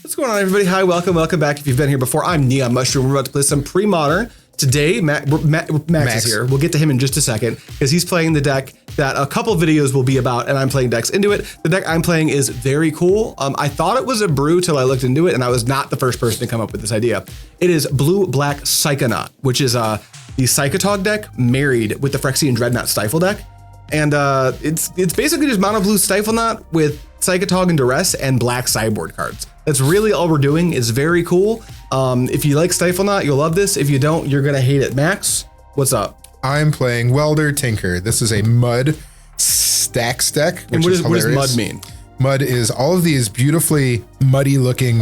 What's going on, everybody? Hi, welcome back. If you've been here before, I'm NeonMushroom. We're about to play some pre-modern. Today, Max is here. We'll get to him in just a second because he's playing the deck that a couple videos will be about, and I'm playing decks into it. The deck I'm playing is very cool. I thought it was a brew till I looked into it, and I was not the first person to come up with this idea. It is blue-black Psychanought, which is the Psychatog deck married with the Phyrexian Dreadnought Stifle deck. And it's basically just mono blue Stifle Knot with Psychatog and Duress and black sideboard cards. That's really all we're doing. It's very cool. If you like Stifle Knot, you'll love this. If you don't, you're gonna hate it. Max, what's up? I'm playing Welder Tinker. This is a mud stacks deck. And what does mud mean? Mud is all of these beautifully muddy looking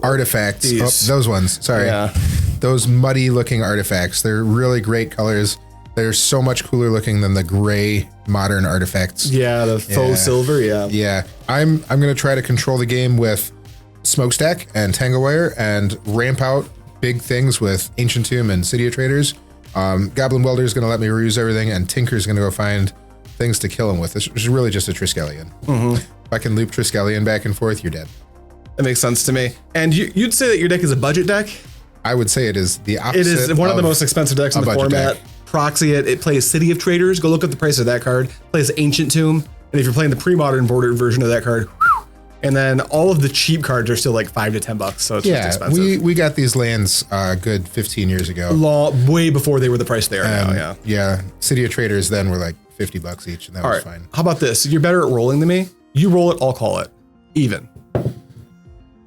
artifacts. Oh, those ones. Sorry. Yeah. Those muddy looking artifacts. They're really great colors. They're so much cooler looking than the gray modern artifacts. Yeah, the faux silver, yeah. Yeah. I'm gonna try to control the game with Smokestack and Tangle Wire and ramp out big things with Ancient Tomb and City of Traitors. Goblin Welder is gonna let me reuse everything, and Tinker's gonna go find things to kill him with. This is really just a Triskelion. If I can loop Triskelion back and forth, you're dead. That makes sense to me. And you'd say that your deck is a budget deck? I would say it is the opposite. It is one of the most expensive decks in the format. Proxy it. It plays City of Traitors. Go look at the price of that card. Plays Ancient Tomb. And if you're playing the pre-modern bordered version of that card, and then all of the cheap cards are still like $5 to $10, so it's just expensive. We got these lands good 15 years ago. Way before they were the price they are now. Yeah. Yeah. City of Traitors then were like $50 each, and that was fine. How about this? You're better at rolling than me. You roll it, I'll call it. Even.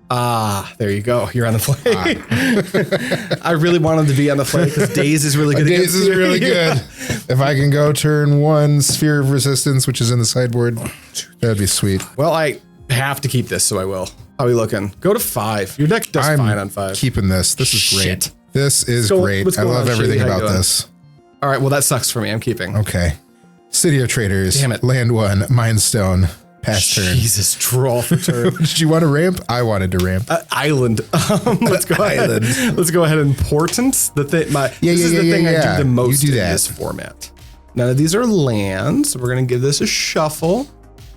There you go. You're on the play. I really want him to be on the play because Daze is really good. Daze is really good. If I can go turn 1 Sphere of Resistance, which is in the sideboard, that'd be sweet. Well, I have to keep this, so I will. How are we looking? Go to 5. Your deck does fine on 5. Keeping this. This is great. This is great. I love everything about this. All right. Well, that sucks for me. I'm keeping. Okay. City of Traitors. Damn it. Land 1. Mind Stone. Pass turn. Jesus, draw for turn. Did you want to ramp? I wanted to ramp. Island. Let's go ahead. Let's go ahead and Portent. This is the thing I do the most in this format. None of these are lands. We're gonna give this a shuffle.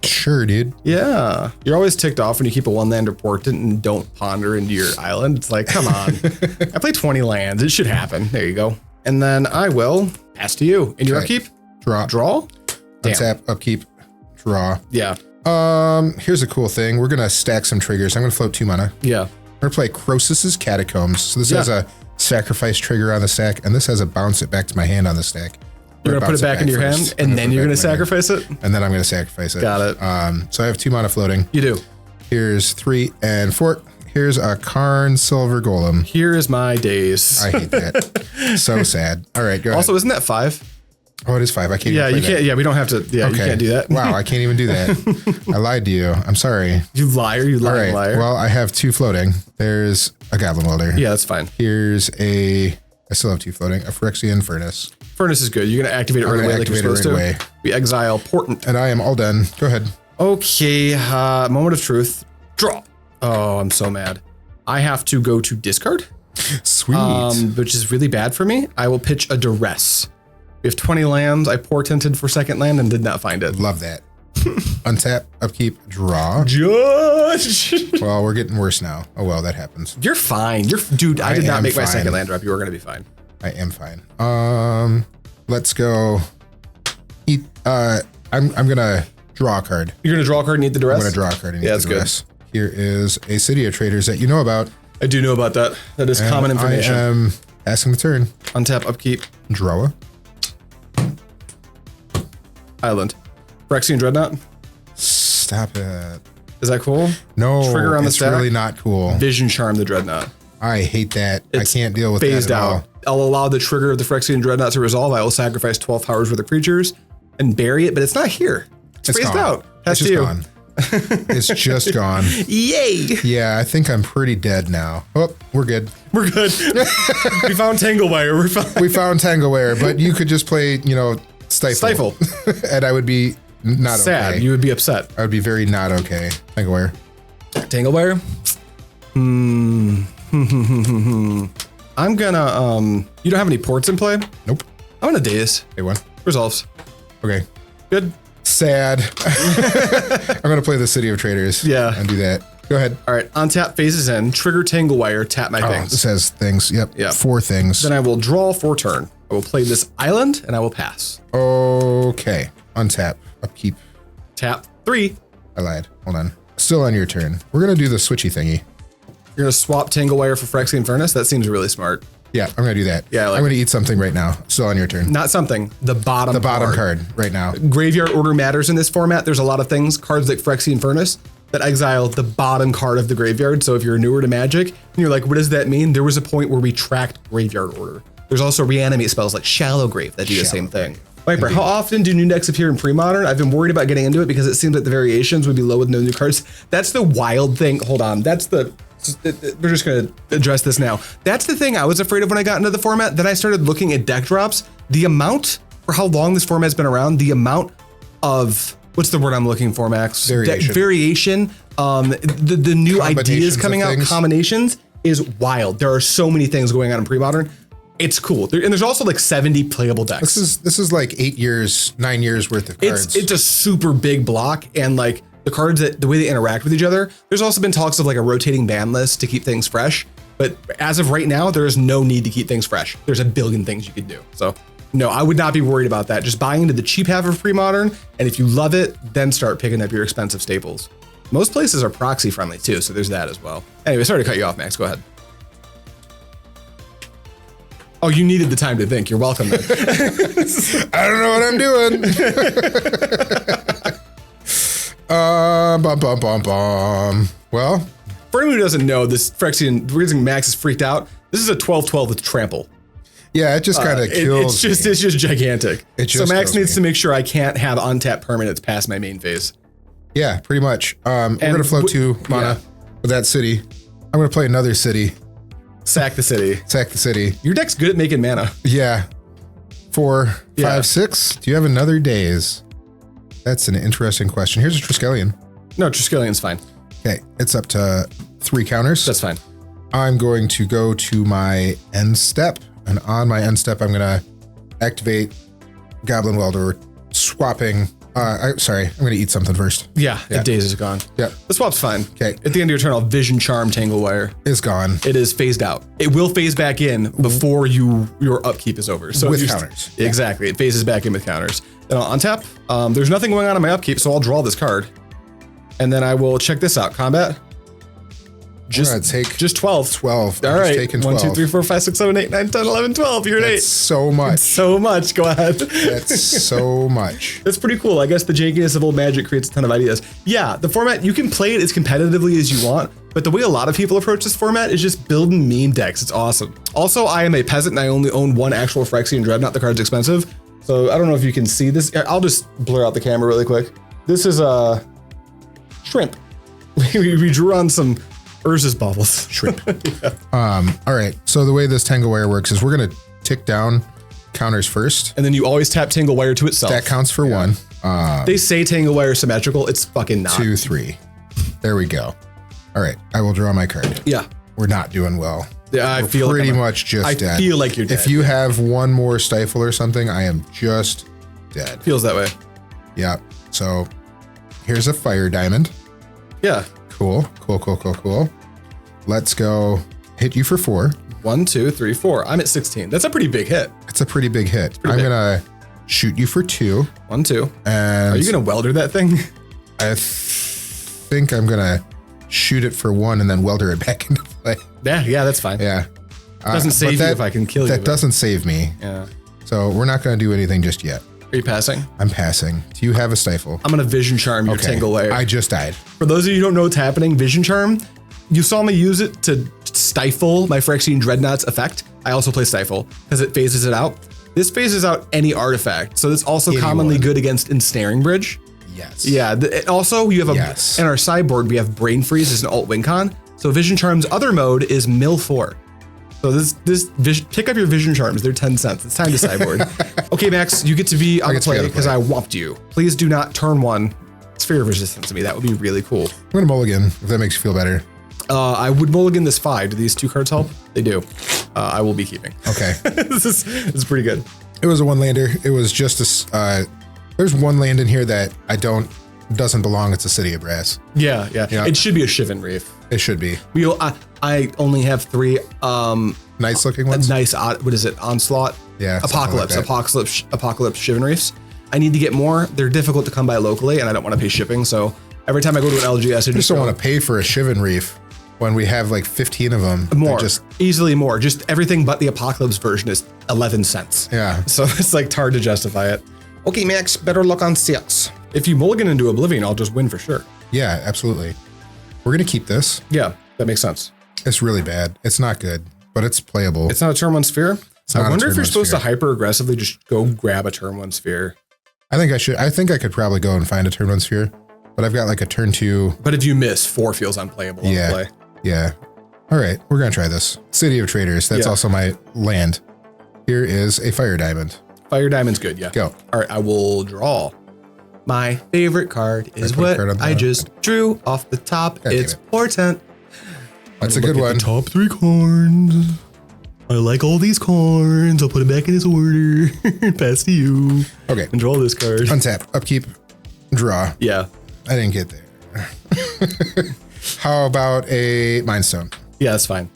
Sure, dude. Yeah. You're always ticked off when you keep a 1-lander Portent and don't ponder into your island. It's like, come on. I play 20 lands. It should happen. There you go. And then I will pass to you. In your upkeep? Draw. Untap, upkeep, draw. Yeah. Here's a cool thing. We're gonna stack some triggers. I'm gonna float 2 mana. Yeah. We're gonna play Crosis' Catacombs. So this has a sacrifice trigger on the stack, and this has a bounce it back to my hand on the stack. You're gonna put it back into your hand, and then you're gonna sacrifice it? And then I'm gonna sacrifice it. Got it. So I have 2 mana floating. You do. Here's 3 and 4. Here's a Karn Silver Golem. Here is my Daze. I hate that. So sad. All right, go ahead. Also, isn't that 5? Oh, it is 5. I can't. Yeah, you can't. Yeah, we don't have to. Yeah, you can't do that. Wow, I can't even do that. I lied to you. I'm sorry. You liar. You lying liar. Well, I have 2 floating. There's a Goblin Welder. Yeah, that's fine. Here's I still have 2 floating. A Phyrexian Furnace. Furnace is good. You're gonna activate it right away, like you're supposed to. We exile Portent. And I am all done. Go ahead. Okay. Moment of truth. Draw. Oh, I'm so mad. I have to go to discard. Sweet. Which is really bad for me. I will pitch a Duress. We have 20 lands. I portented for second land and did not find it. Love that. Untap, upkeep, draw. Judge. Well, we're getting worse now. Oh, well, that happens. You're fine. Dude, I did not make my second land drop. You are going to be fine. I am fine. Let's go. I'm going to draw a card. You're going to draw a card and eat the Duress? I'm going to draw a card and eat the Duress. Here is a City of Traitors that you know about. I do know about that. That is common information. I am passing the turn. Untap, upkeep. Draw. Island. Phyrexian Dreadnought. Stop it. Is that cool? No, trigger on the stack. It's really not cool. Vision Charm the Dreadnought. I hate that. I can't deal with that at all. I'll allow the trigger of the Phyrexian Dreadnought to resolve. I will sacrifice 12 powers worth of creatures and bury it, but it's not here. It's phased out. It's just gone. It's just gone. Yay! Yeah, I think I'm pretty dead now. Oh, we're good. We're good. We found Tangle Wire. We're fine. We found Tangle Wire, but you could just play, Stifle. And I would be not sad. Okay. You would be upset. I would be very not okay. Tangle Wire. Tangle Wire? I'm gonna, you don't have any ports in play? Nope. I'm gonna Daze. Hey, one. Resolves. Okay. Good. Sad. I'm gonna play the City of Traitors. Yeah. And do that. Go ahead. All right, untap phases in, trigger Tangle Wire, tap my things. This has things. Yep. 4 things. Then I will draw for turn. I will play this island and I will pass. Okay. Untap. Upkeep. Tap 3. I lied. Hold on. Still on your turn. We're going to do the switchy thingy. You're going to swap Tangle Wire for Phyrexian Furnace? That seems really smart. Yeah, I'm going to do that. Yeah, I'm going to eat something right now. Still on your turn. Not something. The bottom card right now. Graveyard order matters in this format. There's a lot of things. Cards like Phyrexian Furnace that exile the bottom card of the graveyard. So if you're newer to Magic and you're like, what does that mean? There was a point where we tracked graveyard order. There's also reanimate spells like Shallow Grave that do the same thing. Viper, how often do new decks appear in pre-modern? I've been worried about getting into it because it seems like the variations would be low with no new cards. That's the wild thing. Hold on. We're just going to address this now. That's the thing I was afraid of when I got into the format. Then I started looking at deck drops. The amount, for how long this format's been around, the amount of, what's the word I'm looking for, Max? Variation. The new ideas coming out, combinations, is wild. There are so many things going on in pre-modern. It's cool. And there's also like 70 playable decks. This is like 9 years worth of cards. It's a super big block, and like the cards, the way they interact with each other. There's also been talks of like a rotating ban list to keep things fresh. But as of right now, there is no need to keep things fresh. There's a billion things you could do. So no, I would not be worried about that. Just buying into the cheap half of pre-modern, and if you love it, then start picking up your expensive staples. Most places are proxy friendly too, so there's that as well. Anyway, sorry to cut you off, Max. Go ahead. Oh, you needed the time to think. You're welcome then. I don't know what I'm doing. Well, for anyone who doesn't know, this Phyrexian, the reason Max is freaked out, this is a 12/12 with trample. Yeah, it just kind of kills It's just gigantic. So Max needs to make sure I can't have untapped permanents past my main phase. Yeah, pretty much. We're going to float 2 mana with that city. I'm going to play another city. Sack the city. Sack the city. Your deck's good at making mana. Yeah. 4, 5, 6. Do you have another Daze? That's an interesting question. Here's a Triskelion. No, Triskellion's fine. Okay, it's up to 3 counters. That's fine. I'm going to go to my end step, and on my end step, I'm going to activate Goblin Welder, swapping. I'm going to eat something first. Yeah. Daze is gone. Yeah. The swap's fine. Okay. At the end of your turn, I'll Vision Charm Tangle Wire. It's gone. It is phased out. It will phase back in before your upkeep is over. So with counters. Exactly. It phases back in with counters. Then I'll untap. There's nothing going on in my upkeep, so I'll draw this card. And then I will check this out. Combat. Just 12. 12. All right. Taking 1, 12. 2, 3, 4, 5, 6, 7, 8, 9, 10, 11, 12. You're an 8. So much. So much. Go ahead. That's so much. That's pretty cool. I guess the jankiness of old Magic creates a ton of ideas. Yeah, the format, you can play it as competitively as you want, but the way a lot of people approach this format is just building meme decks. It's awesome. Also, I am a peasant and I only own 1 actual Phyrexian Dreadnought. The card's expensive. So I don't know if you can see this. I'll just blur out the camera really quick. This is a shrimp. We drew on some Urza's baubles. Shrimp. All right. So the way this Tangle Wire works is we're going to tick down counters first. And then you always tap Tangle Wire to itself. That counts for 1. They say Tangle Wire is symmetrical. It's fucking not. 2, 3. There we go. All right. I will draw my card. Yeah. We're not doing well. Yeah, I feel pretty much just dead. I feel like you're dead. If you have 1 more Stifle or something, I am just dead. Feels that way. Yeah. So here's a Fire Diamond. Yeah. Cool. Let's go hit you for 4. 1, 2, 3, 4. I'm at 16. That's a pretty big hit. It's a pretty big hit. I'm going to shoot you for 2. 1, 2. And are you going to welder that thing? I think I'm going to shoot it for 1 and then welder it back into play. Yeah, that's fine. Yeah. Doesn't save you if I can kill you. That doesn't save me. Yeah. So we're not going to do anything just yet. Are you passing? I'm passing. Do you have a Stifle? I'm going to Vision Charm your Tangle Wire. I just died. For those of you who don't know what's happening, Vision Charm, you saw me use it to stifle my Phyrexian Dreadnought's effect. I also play Stifle because it phases it out. This phases out any artifact. So it's also commonly good against Ensnaring Bridge. Yes. Yeah. Also, you have in our sideboard, we have Brain Freeze as an alt win con. So Vision Charm's other mode is Mill 4. So pick up your Vision Charms. They're 10 cents. It's time to sideboard. Okay, Max, you get to be on the play because I whopped you. Please do not turn 1 Sphere of Resistance to me. That would be really cool. I'm going to mulligan if that makes you feel better. I would mulligan this 5. Do these 2 cards help? They do. I will be keeping. Okay. This is pretty good. It was a 1-lander. It was just a... there's 1 land in here that I don't doesn't belong. It's a City of Brass. Yeah. It should be a Shivan Reef. It should be. I only have 3 nice looking ones. Nice, what is it? Onslaught? Yeah. Apocalypse. Like Apocalypse Shivan Reefs. I need to get more. They're difficult to come by locally, and I don't want to pay shipping. So every time I go to an LGS, I just don't want to pay for a Shivan Reef when we have like 15 of them. More, easily more. Just everything but the Apocalypse version is 11 cents. Yeah. So it's like hard to justify it. Okay, Max, better luck on 6. If you mulligan into Oblivion, I'll just win for sure. Yeah, absolutely. We're going to keep this. Yeah, that makes sense. It's really bad. It's not good, but it's playable. It's not a turn 1 sphere? I wonder if you're supposed to hyper aggressively just go grab a turn 1 sphere. I think I should. I think I could probably go and find a turn 1 sphere, but I've got like a turn 2. But if you miss, 4 feels unplayable on the play. Yeah. All right, we're going to try this. City of Traitors. That's also my land. Here is a Fire Diamond. Fire Diamond's good, yeah. Go. All right, I will draw. My favorite card is what I just drew off the top. It's Portent. That's a good one. Top 3 cards. I like all these cards. I'll put them back in this order. Pass to you. Okay. And draw this card. Untap, upkeep, draw. Yeah. I didn't get there. How about a Mind Stone? Yeah, that's fine.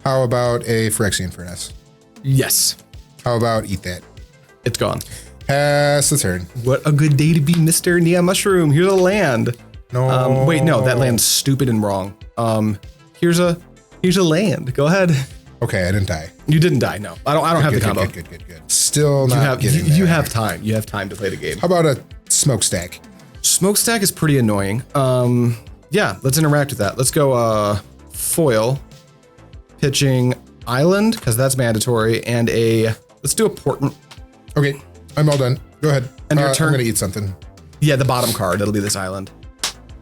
How about a Phyrexian Furnace? Yes. How about eat that? It's gone. Pass the turn. What a good day to be Mr. NeonMushroom. Here's a land. No. Wait, no, that land's stupid and wrong. Here's a land. Go ahead. Okay, I didn't die. You didn't die. No, I don't have the combo. Good. Still not getting there. You have time. You have time to play the game. How about a smokestack? Smokestack is pretty annoying. Yeah, let's interact with that. Let's go foil, pitching island, because that's mandatory, and let's do a portent. Okay, I'm all done. Go ahead. And your turn. I'm gonna eat something. Yeah, the bottom card, it'll be this island.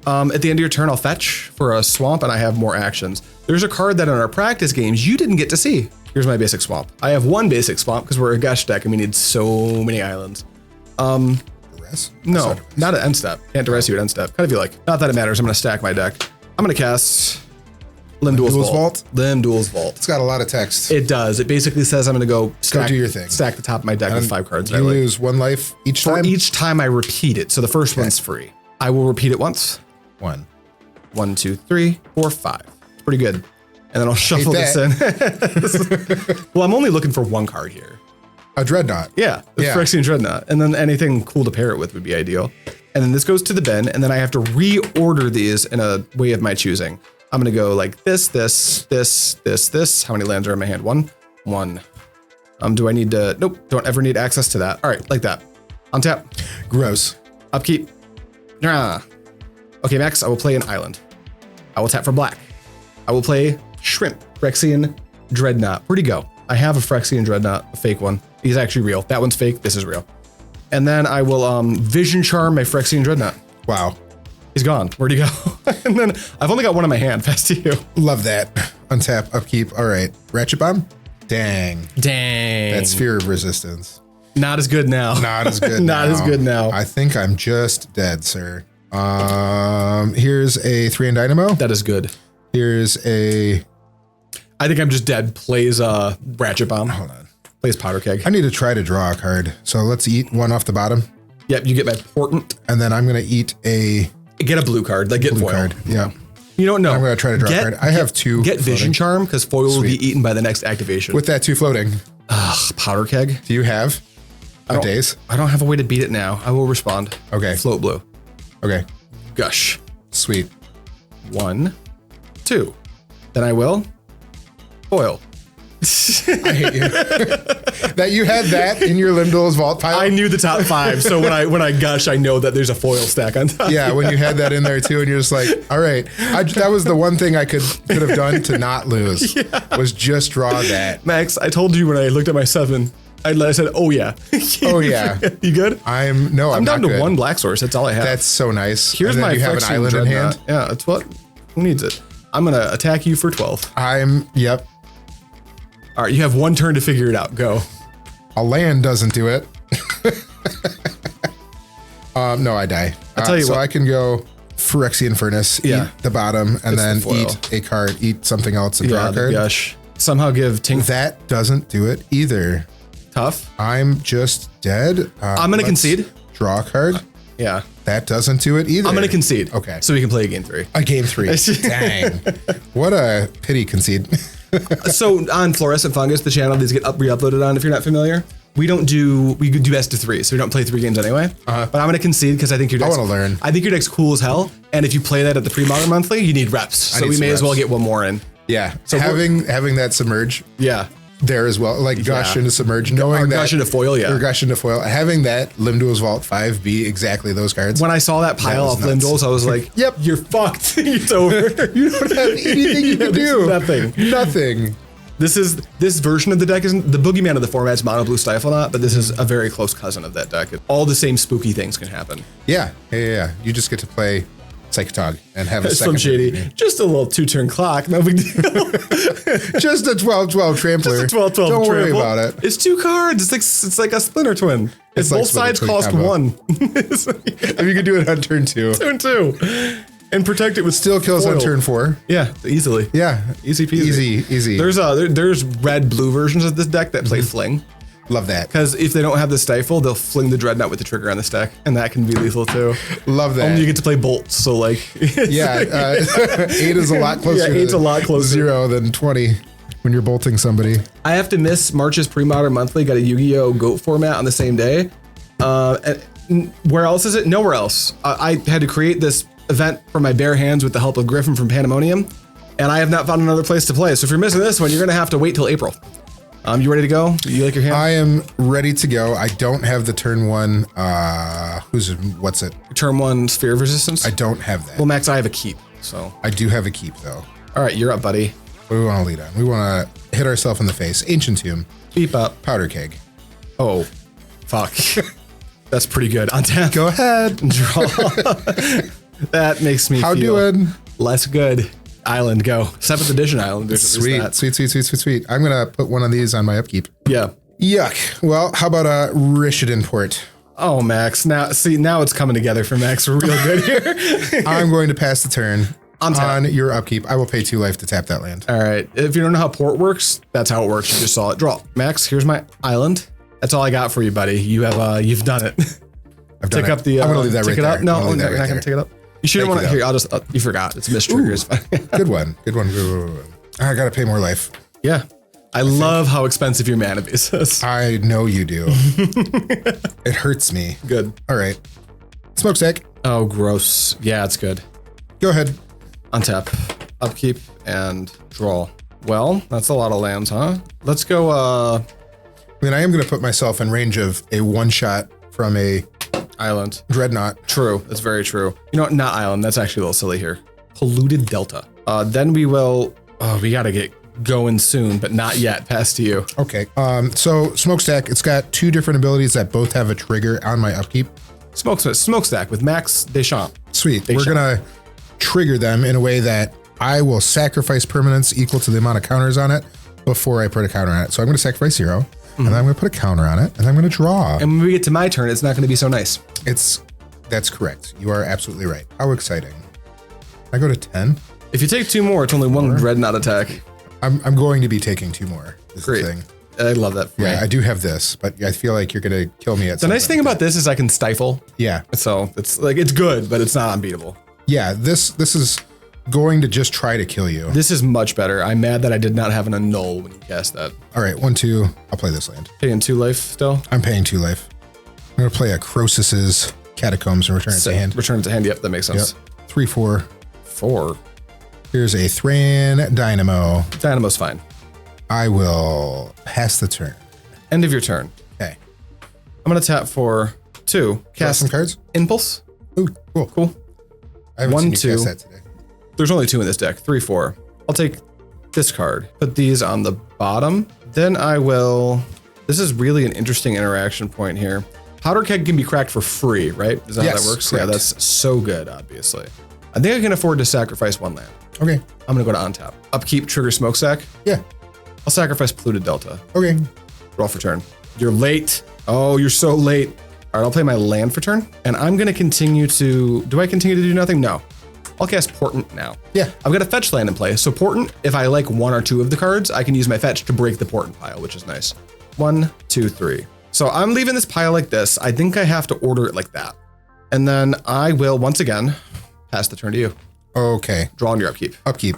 At the end of your turn, I'll fetch for a swamp, and I have more actions. There's a card that in our practice games you didn't get to see. Here's my basic swamp. I have 1 basic swamp because we're a Gush deck and we need so many islands. Duress? No, not at end step. Can't Duress you at end step. Kind of feel like. Not that it matters. I'm going to stack my deck. I'm going to cast Lim-Dûl's Vault. Lim-Dûl's Vault. It's got a lot of text. It does. It basically says I'm going to go do your thing. Stack the top of my deck with 5 cards. You lose 1 life each time? For each time I repeat it. So the first one's free. I will repeat it once. 1, 2, 3, 4, 5. It's pretty good. And then I'll shuffle this in. Well, I'm only looking for 1 card here. A Dreadnought. Yeah, the Phyrexian Dreadnought. And then anything cool to pair it with would be ideal. And then this goes to the bin, and then I have to reorder these in a way of my choosing. I'm gonna go like this. How many lands are in my hand? 1. Do I need to, nope, don't ever need access to that. All right, like that. Untap. Gross. Upkeep. Okay, Max, I will play an island. I will tap for black. I will play Shrimp, Phyrexian Dreadnought. Where'd he go? I have a Phyrexian Dreadnought, a fake one. He's actually real. That one's fake, this is real. And then I will Vision Charm my Phyrexian Dreadnought. Wow. He's gone. Where'd he go? And then I've only got 1 in my hand. Pass to you. Love that. Untap, upkeep. All right. Ratchet Bomb? Dang. That Sphere of Resistance. Not as good now. Not as good now. Not as good now. I think I'm just dead, sir. Here's a Thran Dynamo. That is good. Here's a... I think I'm just dead. Plays Ratchet Bomb. Hold on. Plays Powder Keg. I need to try to draw a card. So let's eat 1 off the bottom. Yep, you get my Portent. And then I'm going to eat a... Get a blue card. Like, get blue foil. card. Yeah. You don't know. I'm going to try to draw a card. I have 2 Get Vision Charm, because foil will be eaten by the next activation. With that 2 floating. Powder Keg. Do you have a Daze? I don't have a way to beat it now. I will respond. Okay. Float blue. Okay. Gush. Sweet. 1, 2. Then I will foil. I hate you. That you had that in your Lim-Dûl's vault pile. I knew the top 5, so when I gush, I know that there's a foil stack on top. Yeah, when you had that in there too, and you're just like, all right, that was the one thing I could have done to not lose. Was just draw that. Max, I told you when I looked at my 7, I said, oh yeah. Oh yeah. You good? I'm down to good. 1 black source. That's all I have. That's so nice. Here's my you have an island in hand. Yeah, that's what. Who needs it? I'm gonna attack you for 12. Yep. All right, you have 1 turn to figure it out. Go. A land doesn't do it. No, I die. I'll tell you so what. I can go Phyrexian Furnace, eat the bottom, and then eat a card, eat something else, and draw a card. Gush. Somehow give Tink. That doesn't do it either. Tough. I'm just dead. I'm gonna concede. Draw a card. Yeah. That doesn't do it either. I'm going to concede. Okay. So we can play a game 3. A game 3. Dang. What a pity concede. So on Fluorescent Fungus, the channel these get re-uploaded on, if you're not familiar, we do best of 3, so we don't play 3 games anyway. But I'm going to concede because I think your deck's, I want to learn. I think your deck's cool as hell. And if you play that at the pre-modern monthly, you need reps. So we may as well get one more in. Yeah. So having that submerge. Yeah. There as well, like Gush into Submerge, knowing that Gush into Foil, yeah. Or Gush into Foil, having that Lim-Dûl's Vault 5 be exactly those cards. When I saw that pile of Lim-Dûls, I was like, "Yep, you're fucked. It's over. You don't have anything you can do. Nothing. This version of the deck isn't the boogeyman of the format's Mono Blue Stifle, but this is a very close cousin of that deck. All the same spooky things can happen. Yeah. You just get to play Psychatog and have a It's from Shady. Just a little 2-turn clock. No big deal. Just a 12-12 trampler. Just a 12-12 Don't worry about it. It's 2 cards. It's like a Splinter Twin. It's both sides cost combo. 1. If you could do it on turn 2. Turn 2. And protect it with still kills foil. On turn 4. Yeah, easily. Yeah. Easy peasy. Easy. There's red-blue versions of this deck that play Fling. Love that. Because if they don't have the Stifle, they'll fling the Dreadnought with the trigger on the stack, and that can be lethal too. Love that. Only you get to play bolts, so like... Yeah, 8 is a lot closer. Yeah, 8's a lot closer. 0 than 20 when you're bolting somebody. I have to miss March's pre-modern monthly, got a Yu-Gi-Oh! Goat format on the same day. And where else is it? Nowhere else. I had to create this event for my bare hands with the help of Griffin from Pandemonium, and I have not found another place to play. So if you're missing this one, you're going to have to wait till April. You ready to go? You like your hand? I am ready to go. I don't have the turn 1. What's it? Turn 1 Sphere of Resistance? I don't have that. Well, Max, I have a keep, so. I do have a keep, though. All right, you're up, buddy. What do we want to lead on? We want to hit ourselves in the face. Ancient Tomb. Beep up. Powder Keg. Oh, fuck. That's pretty good. On tap. Go ahead. Draw. That makes me feel less good. Island, go. 7th edition Island. Sweet. I'm going to put one of these on my upkeep. Yeah. Yuck. Well, how about a Rishadan Port? Oh, Max. Now it's coming together for Max real good here. I'm going to pass the turn on your upkeep. I will pay 2 life to tap that land. All right. If you don't know how Port works, that's how it works. You just saw it. Draw. Max, here's my island. That's all I got for you, buddy. You've done it. I've done take up the. I'm going to leave that right there. No, you're not going to take it up. You shouldn't want to. Here, I'll just. You forgot. It's missed triggers. Good one. I got to pay more life. Yeah. I love how expensive your mana base is. I know you do. It hurts me. Good. All right. Smokestack. Oh, gross. Yeah, it's good. Go ahead. Untap, upkeep, and draw. Well, that's a lot of lands, huh? Let's go. I mean, I am going to put myself in range of a 1-shot from a Island. Dreadnought. True. That's very true. You know what? Not Island. That's actually a little silly here. Polluted Delta. Then we will. Oh, we got to get going soon, but not yet. Pass to you. Okay. So Smokestack, it's got 2 different abilities that both have a trigger on my upkeep. Smokestack with Max Deschamps. Sweet. We're going to trigger them in a way that I will sacrifice permanents equal to the amount of counters on it before I put a counter on it. So I'm going to sacrifice 0. And then I'm going to put a counter on it, and I'm going to draw. And when we get to my turn, it's not going to be so nice. That's correct. You are absolutely right. How exciting. I go to 10. If you take 2 more, it's only 1 Dreadnought attack. I'm going to be taking 2 more. Great. The thing. I love that. Yeah, I do have this, but I feel like you're going to kill me at some point. The nice thing about this is I can stifle. Yeah. So it's like, it's good, but it's not unbeatable. Yeah, this is going to just try to kill you. This is much better. I'm mad that I did not have an Annul when you cast that. All right, 1, 2. I'll play this land. Paying 2 life still? I'm paying 2 life. I'm going to play a Crosis's Catacombs and return it to hand. Return it to hand. Yep, that makes sense. Yep. 3, 4. 4. Here's a Thran Dynamo. Dynamo's fine. I will pass the turn. End of your turn. Okay. I'm going to tap for 2. Cast some cards. Impulse. Ooh, cool. I haven't 1, seen 2. You cast that today. There's only 2 in this deck. 3, 4. I'll take this card. Put these on the bottom. Then I will. This is really an interesting interaction point here. Powder Keg can be cracked for free, right? Is that how that works? Correct. Yeah, that's so good, obviously. I think I can afford to sacrifice 1 land. Okay. I'm going to go to untap. Upkeep, trigger Smokestack. Yeah. I'll sacrifice Polluted Delta. Okay. Roll for turn. You're late. Oh, you're so late. All right, I'll play my land for turn. And I'm going to continue to. Do I continue to do nothing? No. I'll cast Portent now. Yeah. I've got a fetch land in play. So Portent, if I like 1 or 2 of the cards, I can use my fetch to break the Portent pile, which is nice. 1, 2, 3. So I'm leaving this pile like this. I think I have to order it like that. And then I will once again pass the turn to you. Okay. Draw on your upkeep. Upkeep.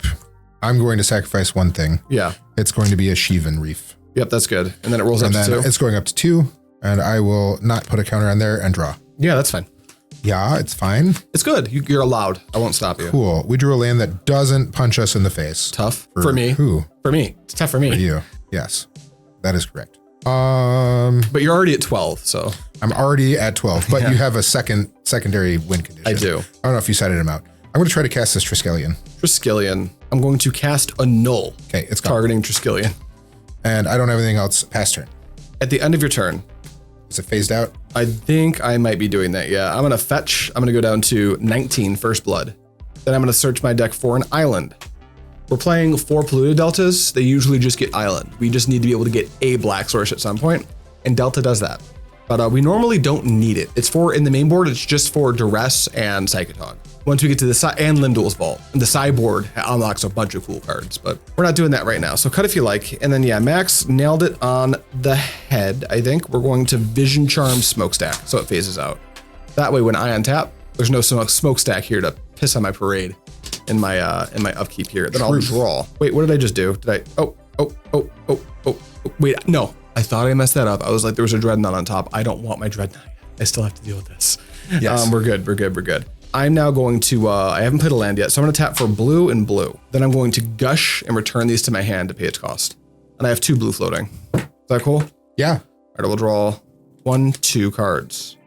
I'm going to sacrifice one thing. Yeah. It's going to be a Shivan Reef. Yep, that's good. And then it rolls up to 2. It's going up to 2, and I will not put a counter on there and draw. Yeah, that's fine. Yeah, it's fine. It's good. You're allowed. I won't stop you. Cool. We drew a land that doesn't punch us in the face. Tough for me. Who? For me. It's tough for me. For you. Yes, that is correct. But you're already at 12, so. I'm already at 12, but you have a secondary win condition. I do. I don't know if you cited him out. I'm going to try to cast this Triskelion. Triskelion. I'm going to cast Annul. Okay, it's gone. Targeting Triskelion. And I don't have anything else past turn. At the end of your turn. Is it phased out? I think I might be doing that, yeah. I'm going to fetch. I'm going to go down to 19 First Blood. Then I'm going to search my deck for an island. We're playing 4 Polluted Deltas. They usually just get island. We just need to be able to get a Black Source at some point, and Delta does that. But we normally don't need it. It's for, in the main board, it's just for Duress and Psychatog. Once we get to the side, and Lim-Dûl's Vault. And the sideboard unlocks a bunch of cool cards, but we're not doing that right now. So cut if you like. And then yeah, Max nailed it on the head, I think. We're going to Vision Charm Smokestack, so it phases out. That way when I untap, there's no smokestack here to piss on my parade in my upkeep here. Then I'll draw. Wait, what did I just do? Did I, wait, no. I thought I messed that up. I was like, there was a Dreadnought on top. I don't want my Dreadnought. I still have to deal with this. Yes. We're good. I'm now going to, I haven't played a land yet, so I'm going to tap for blue and blue. Then I'm going to Gush and return these to my hand to pay its cost. And I have 2 blue floating. Is that cool? Yeah. All right, I will draw 1, 2 cards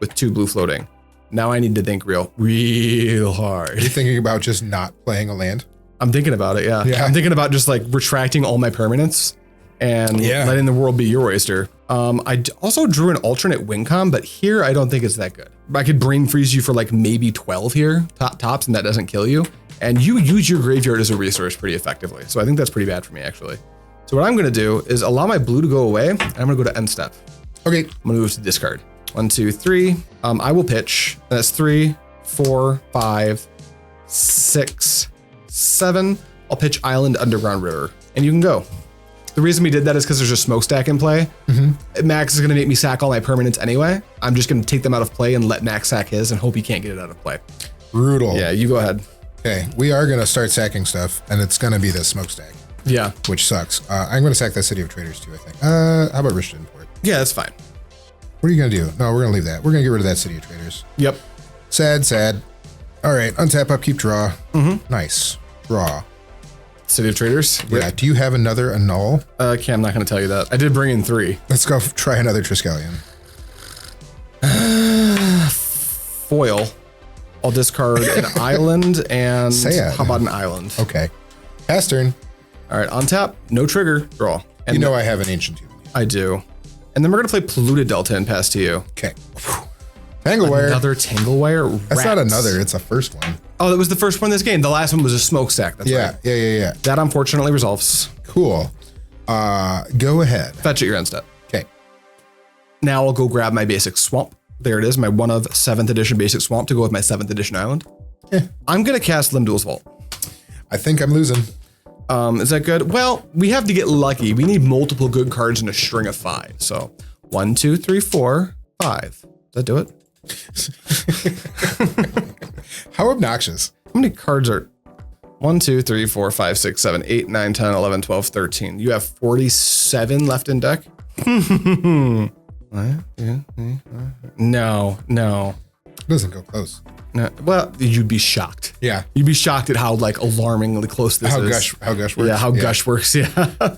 with 2 blue floating. Now I need to think real hard. Are you thinking about just not playing a land? I'm thinking about it, yeah. I'm thinking about just like retracting all my permanents and letting the world be your oyster. I also drew an alternate win con, but here I don't think it's that good. I could brain freeze you for like maybe 12 here, tops, and that doesn't kill you. And you use your graveyard as a resource pretty effectively. So I think that's pretty bad for me, actually. So what I'm gonna do is allow my blue to go away, and I'm gonna go to end step. Okay. I'm gonna move to discard. 1, 2, 3. I will pitch. That's 3, 4, 5, 6, 7. I'll pitch Island, Underground River, and you can go. The reason we did that is because there's a smokestack in play. Max is going to make me sack all my permanents anyway. I'm just going to take them out of play and let Max sack his and hope he can't get it out of play. Brutal. Yeah, you go ahead. Okay, we are going to start sacking stuff, and it's going to be the smokestack. Yeah. Which sucks. I'm going to sack that City of Traitors too, I think. How about Rishadan Port? Yeah, that's fine. What are you going to do? No, we're going to leave that. We're going to get rid of that City of Traitors. Yep. Sad. All right, untap, upkeep, draw. Nice. Draw. City of Traitors. Yeah. Do you have another Annul? Okay, I'm not going to tell you that. I did bring in 3. Let's go try another Triskelion. Foil. I'll discard an island and how about an island? Okay. Pass turn. All right, on tap, no trigger, draw. And you know I have an Ancient Tomb. I do. And then we're going to play Polluted Delta and pass to you. Okay. Tangle Wire. Another Tangle Wire? That's not another, it's a first one. Oh, that was the first one in this game. The last one was a smokestack. That's right. Yeah. That unfortunately resolves. Cool. Go ahead. Fetch at your end step. Okay. Now I'll go grab my basic swamp. There it is, my 1 of 7th edition basic swamp to go with my 7th edition island. Yeah. I'm going to cast Lim-Dûl's Vault. I think I'm losing. Is that good? Well, we have to get lucky. We need multiple good cards in a string of 5. So 1, 2, 3, 4, 5. Does that do it? How obnoxious. How many cards are 1, 2, 3, 4, 5, 6, 7, 8, 9, 10, 11, 12, 13. You have 47 left in deck? No. It doesn't go close. No. Well, you'd be shocked. Yeah. You'd be shocked at how like alarmingly close this is. How Gush works. Yeah, how Gush works, yeah.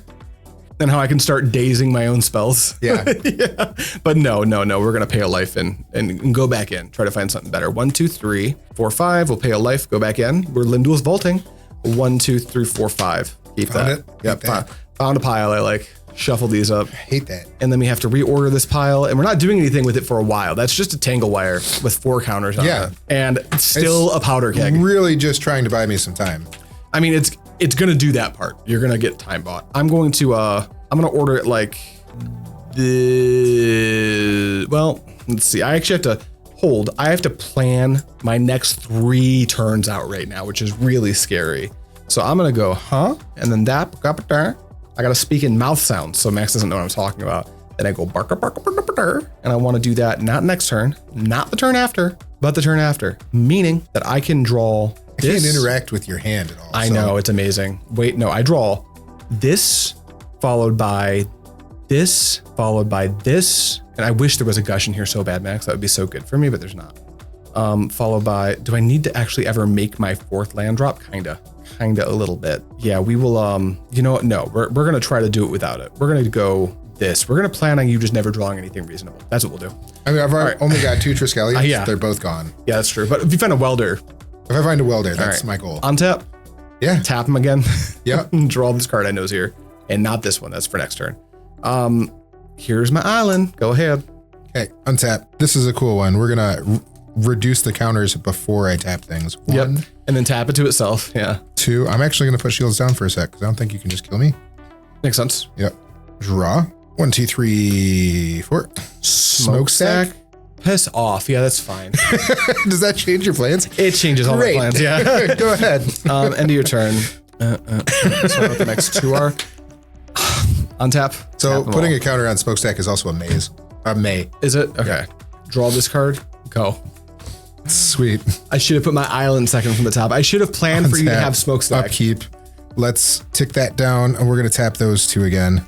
And how I can start dazing my own spells. Yeah. Yeah. But no. We're going to pay a life and go back in. Try to find something better. 1, 2, 3, 4, 5. We'll pay a life, go back in. We're Lim-Dûl's vaulting. 1, 2, 3, 4, 5. Keep Found that. it. Yep. Found a pile I like. Shuffle these up. Hate that. And then we have to reorder this pile, and we're not doing anything with it for a while. That's just a Tangle Wire with 4 counters on it. And still a Powder Keg. Really just trying to buy me some time. I mean, it's gonna do that part. You're gonna get time bought. I'm gonna order it like well, let's see. I actually have to hold. I have to plan my next 3 turns out right now, which is really scary. So I'm gonna go, and then that, I gotta speak in mouth sounds so Max doesn't know what I'm talking about. Then I go barker, barker, barker, barker, and I want to do that not next turn, not the turn after, but the turn after, meaning that I can draw this. You can't interact with your hand at all. I know, it's amazing. Wait, no, I draw this, followed by this, followed by this, and I wish there was a Gush in here so bad, Max. That would be so good for me, but there's not. Followed by, do I need to actually ever make my 4th land drop? Kinda a little bit. Yeah, we will, you know what? No, we're gonna try to do it without it. We're gonna go this. We're gonna plan on you just never drawing anything reasonable. That's what we'll do. I mean, I've only got 2 Triskelions. Yeah. They're both gone. Yeah, that's true. But if you find a welder. If I find a welder, that's my goal. Untap. Yeah. Tap him again. Yeah. Draw this card I know's here. And not this one. That's for next turn. Here's my island. Go ahead. Okay, untap. This is a cool one. We're gonna reduce the counters before I tap things. 1, yep. And then tap it to itself. Yeah. 2. I'm actually gonna put shields down for a sec because I don't think you can just kill me. Makes sense. Yep. Draw. 1, 2, 3, 4. Smokestack. Piss off. Yeah, that's fine. Does that change your plans? It changes all my plans. Yeah. Go ahead. End of your turn. So what the next 2 are. Untap. So putting a counter on smokestack is also a maze. A may. Is it? Okay. Yeah. Draw this card. Go. Sweet. I should have put my island second from the top. I should have planned for you to have smokestack. Upkeep. Let's tick that down, and we're going to tap those 2 again.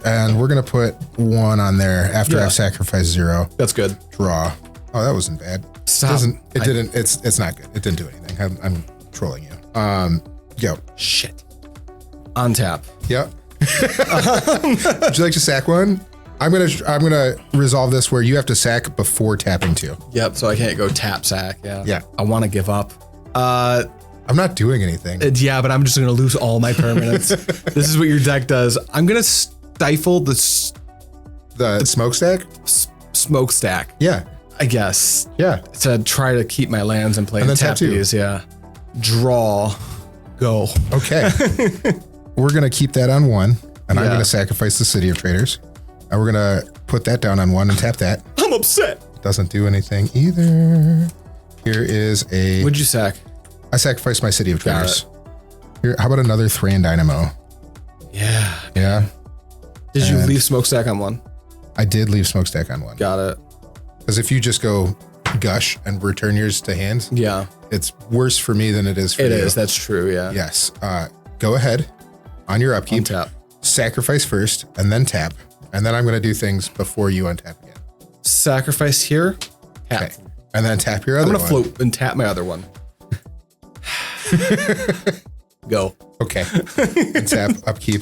And we're going to put 1 on there after I've sacrificed 0. That's good. Draw. Oh, that wasn't bad. Stop. It's not good. It didn't do anything. I'm trolling you. Go. Shit. Untap. Yep. Would you like to sack 1? I'm gonna resolve this where you have to sack before tapping 2. Yep. So I can't go tap sack. Yeah. Yeah. I want to give up. I'm not doing anything. Yeah, but I'm just gonna lose all my permanents. This is what your deck does. I'm gonna stifle the smokestack. Smokestack. Yeah. I guess. Yeah. To try to keep my lands and play and tap these. Yeah. Draw. Go. Okay. We're gonna keep that on 1, and I'm gonna sacrifice the City of Traitors. And we're gonna put that down on 1 and tap that. I'm upset. Doesn't do anything either. Here is a. What'd you sack? I sacrificed my City of Traitors. Here, how about another Thran Dynamo? Yeah. Yeah. Did you leave smokestack on 1? I did leave smokestack on 1. Got it. Because if you just go Gush and return yours to hand, it's worse for me than it is for you. It is. That's true. Yeah. Yes. Go ahead on your upkeep. Untap. Sacrifice first and then tap. And then I'm going to do things before you untap again. Sacrifice here. Tap. Okay. And then tap your other one. I'm going to float and tap my other one. Go. Okay. And tap, upkeep.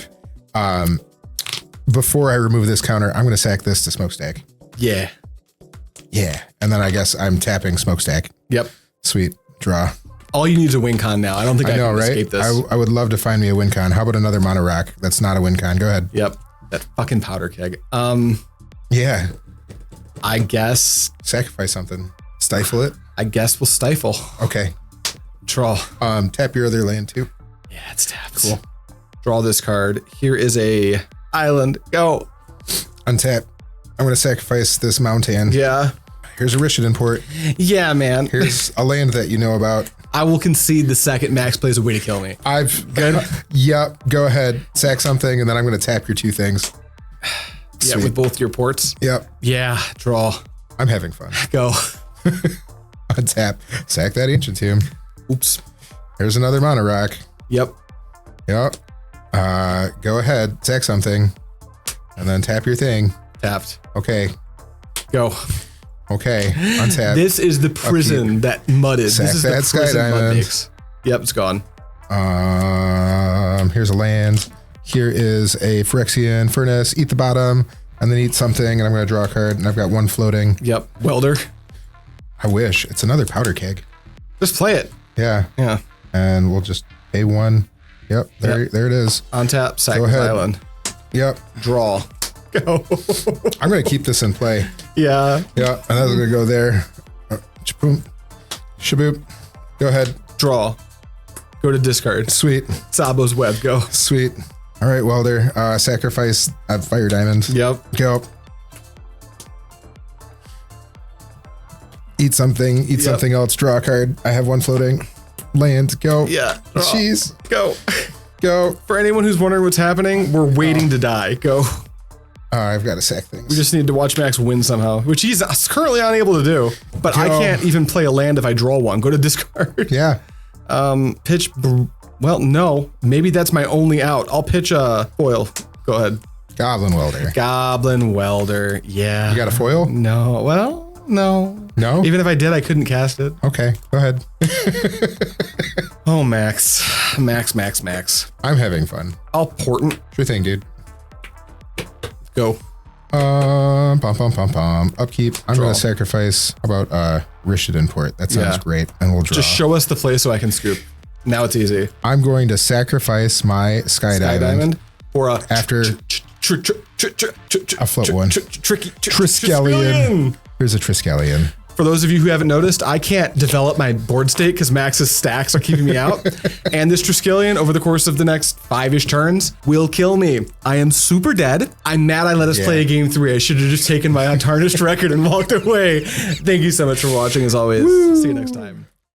Before I remove this counter, I'm going to sack this to smokestack. Yeah. Yeah. And then I guess I'm tapping smokestack. Yep. Sweet. Draw. All you need is a win con now. I don't think I can escape this. I would love to find me a win con. How about another mono rock? That's not a win con. Go ahead. Yep. That fucking powder keg. Yeah. I guess. Sacrifice something. Stifle it. I guess we'll stifle. Okay. Draw. Tap your other land too. Yeah, it's tapped. Cool. Draw this card. Here is a island. Go. Untap. I'm going to sacrifice this mountain. Yeah. Here's a Rishadan Port. Yeah, man. Here's a land that you know about. I will concede the second Max plays a way to kill me. Good. Yep. Go ahead. Sack something, and then I'm going to tap your 2 things. Yeah, with both your ports. Yep. Yeah. Draw. I'm having fun. Go. Untap. Sack that Ancient Tomb. Oops. Here's another mono rock. Yep. Yep. Go ahead. Sack something, and then tap your thing. Tapped. Okay. Go. Okay. Untap. This is the prison that mudded. Sack this is that the Sky prison Diamond. makes. Yep, it's gone. Here's a land. Here is a Phyrexian Furnace. Eat the bottom, and then eat something, and I'm going to draw a card, and I've got 1 floating. Yep. Welder. I wish. It's another powder keg. Just play it. Yeah. Yeah. And we'll just pay 1. Yep. There it is. Untap. Sack island. Yep. Draw. Go. I'm going to keep this in play. Yeah. Yeah. And that's going to go there. Shaboom. Shaboop. Go ahead. Draw. Go to discard. Sweet. Tsabo's web. Go. Sweet. All right, Welder. Sacrifice a Fire Diamond. Yep. Go. Eat something. Eat something else. Draw a card. I have 1 floating. Land. Go. Yeah. Jeez. Go. Go. For anyone who's wondering what's happening, we're waiting to die. Go. I've got to sack things. We just need to watch Max win somehow, which he's currently unable to do. But I can't even play a land if I draw one. Go to discard. Yeah. Pitch. Well, no. Maybe that's my only out. I'll pitch a foil. Go ahead. Goblin Welder. Goblin Welder. Yeah. You got a foil? No. Well, no. No? Even if I did, I couldn't cast it. Okay, go ahead. Oh, Max. Max. I'm having fun. I'll Portent. Sure thing, dude. Go. Upkeep. I'm going to sacrifice. How about Rishadan Port? That sounds great. And we'll draw. Just show us the play so I can scoop. Now it's easy. I'm going to sacrifice my Sky Diamond for a after a flip one. Tricky Triskelion. Here's a Triskelion. For those of you who haven't noticed, I can't develop my board state because Max's stacks are keeping me out. And this Triskelion, over the course of the next 5-ish turns, will kill me. I am super dead. I'm mad I let us play a game 3. I should have just taken my untarnished record and walked away. Thank you so much for watching, as always. See you next time.